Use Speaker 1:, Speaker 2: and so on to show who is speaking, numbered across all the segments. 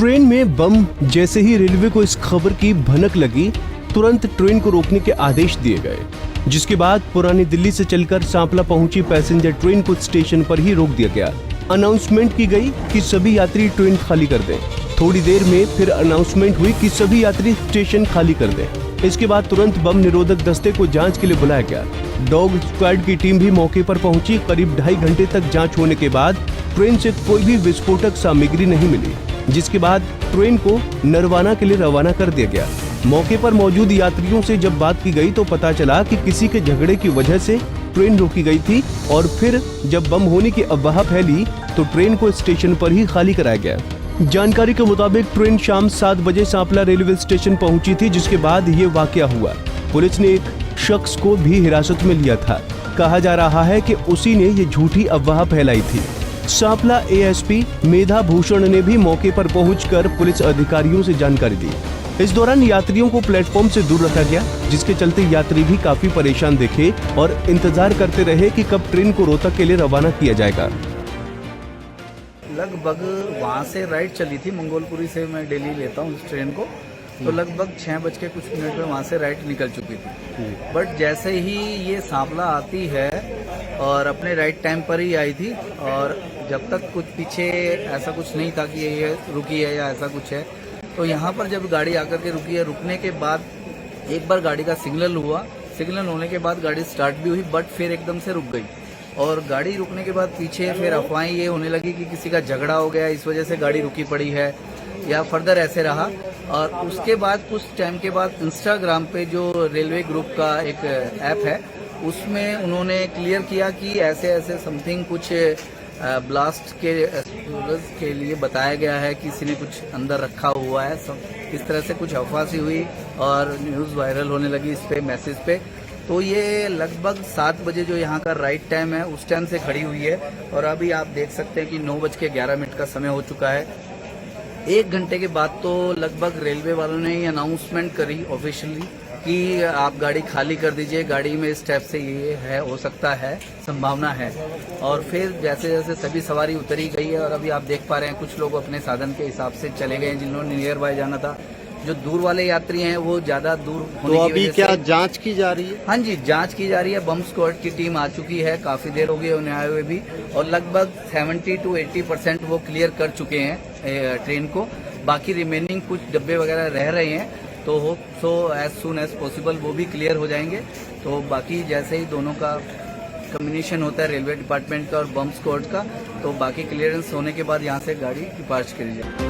Speaker 1: Train में बम। जैसे ही railway को इस खबर की भनक लगी, तुरंत ट्रेन को रोकने के आदेश दिए गए, जिसके बाद पुरानी दिल्ली से चलकर सांपला पहुंची पैसेंजर ट्रेन को स्टेशन पर ही रोक दिया गया। अनाउंसमेंट की गई कि सभी यात्री ट्रेन खाली कर दें। थोड़ी देर में फिर अनाउंसमेंट हुई कि सभी यात्री स्टेशन खाली कर दें। इसके बाद तुरंत बम निरोधक दस्ते को जांच के लिए बुलाया गया। डॉग स्क्वाड की टीम भी मौके पर पहुंची। करीब 2.5 घंटे तक जांच होने के बाद ट्रेन से कोई भी विस्फोटक सामग्री नहीं मिली, जिसके बाद ट्रेन को नरवाना के लिए रवाना कर दिया गया। मौके पर मौजूद यात्रियों से जब बात की गई तो पता चला कि किसी के झगड़े की वजह से ट्रेन रोकी गई थी और फिर जब बम होने की अफवाह फैली तो ट्रेन को स्टेशन पर ही खाली कराया गया। जानकारी के मुताबिक ट्रेन शाम 7 बजे सांपला रेलवे स्टेशन पहुंची थी, जिसके बाद ये वाकया हुआ। पुलिस ने एक शख्स को भी हिरासत में लिया था। कहा जा रहा है कि उसी ने ये झूठी अफवाह फैलाई थी। सांपला एएसपी मेधा भूषण ने भी मौके पर पहुंचकर पुलिस अधिकारियों से जानकारी दी। इस दौरान यात्रियों को प्लेटफॉर्म से दूर रखा गया, जिसके चलते यात्री भी काफी परेशान दिखे और इंतजार करते रहे कि कब ट्रेन को रोहतक के लिए रवाना किया जाएगा।
Speaker 2: लगभग वहाँ से राइड चली थी, मंगोलपुरी से मैं दिल्ली लेता हूँ इस ट्रेन को, तो लगभग 6 बज के कुछ मिनट में वहाँ से राइड निकल चुकी थी। बट जैसे ही ये सांपला आती है और अपने राइड टाइम पर ही आई थी, और जब तक कुछ पीछे ऐसा कुछ नहीं था कि ये रुकी है या ऐसा कुछ है, तो यहाँ पर जब गाड़ी आकर के रुकी है, रुकने के बाद एक बार गाड़ी का सिग्नल हुआ। सिग्नल होने के बाद गाड़ी स्टार्ट भी हुई, बट फिर एकदम से रुक गई। और गाड़ी रुकने के बाद पीछे फिर अफवाहें ये होने लगी कि किसी का झगड़ा हो गया, इस वजह से गाड़ी रुकी पड़ी है, या फर्दर ऐसे रहा। और उसके बाद कुछ टाइम के बाद इंस्टाग्राम पे जो रेलवे ग्रुप का एक ऐप है, उसमें उन्होंने क्लियर किया कि ऐसे ऐसे समथिंग कुछ ब्लास्ट के लिए बताया गया है, किसी ने कुछ अंदर रखा हुआ है। सब इस तरह से कुछ अफवाह सी हुई और न्यूज़ वायरल होने लगी इस पे, मैसेज पे। तो ये लगभग 7 बजे जो यहाँ का राइट टाइम है, उस टाइम से खड़ी हुई है, और अभी आप देख सकते हैं कि 9:11 का समय हो चुका है। 1 घंटे के बाद तो लगभग रेलवे वालों ने ये अनाउंसमेंट करी ऑफिशियली कि आप गाड़ी खाली कर दीजिए, गाड़ी में इस टाइप से ये है, हो सकता है, संभावना है। और फिर जैसे जैसे सभी सवारी उतरी गई है, और अभी आप देख पा रहे हैं कुछ लोग अपने साधन के हिसाब से चले गए, जिन्होंने नियर बाय जाना था। जो दूर वाले यात्री हैं वो ज्यादा दूर होने
Speaker 3: तो अभी क्या जांच की जा रही है?
Speaker 2: हाँ जी, जांच की जा रही है। बम स्क्वाड की टीम आ चुकी है, काफी देर हो गई उन्हें आए हुए भी, और लगभग 70 to 80% वो क्लियर कर चुके हैं ट्रेन को। बाकी रिमेनिंग कुछ डब्बे वगैरह रह रहे हैं, तो hope so as soon as possible वो भी क्लियर हो जाएंगे। तो बाकी जैसे ही दोनों का कम्युनिकेशन होता है, रेलवे डिपार्टमेंट का और बम स्क्वाड का, तो बाकी क्लियरेंस होने के बाद यहाँ से गाड़ी डिपार्च करी जाए।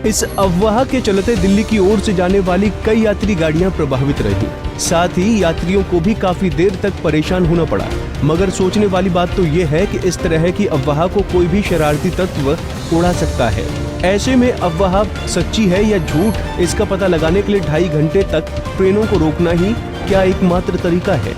Speaker 1: इस अफवाह के चलते दिल्ली की ओर से जाने वाली कई यात्री गाड़ियां प्रभावित रही। साथ ही यात्रियों को भी काफी देर तक परेशान होना पड़ा। मगर सोचने वाली बात तो ये है कि इस तरह की अफवाह को कोई भी शरारती तत्व उड़ा सकता है। ऐसे में अफवाह सच्ची है या झूठ, इसका पता लगाने के लिए 2.5 घंटे तक ट्रेनों को रोकना ही क्या एकमात्र तरीका है?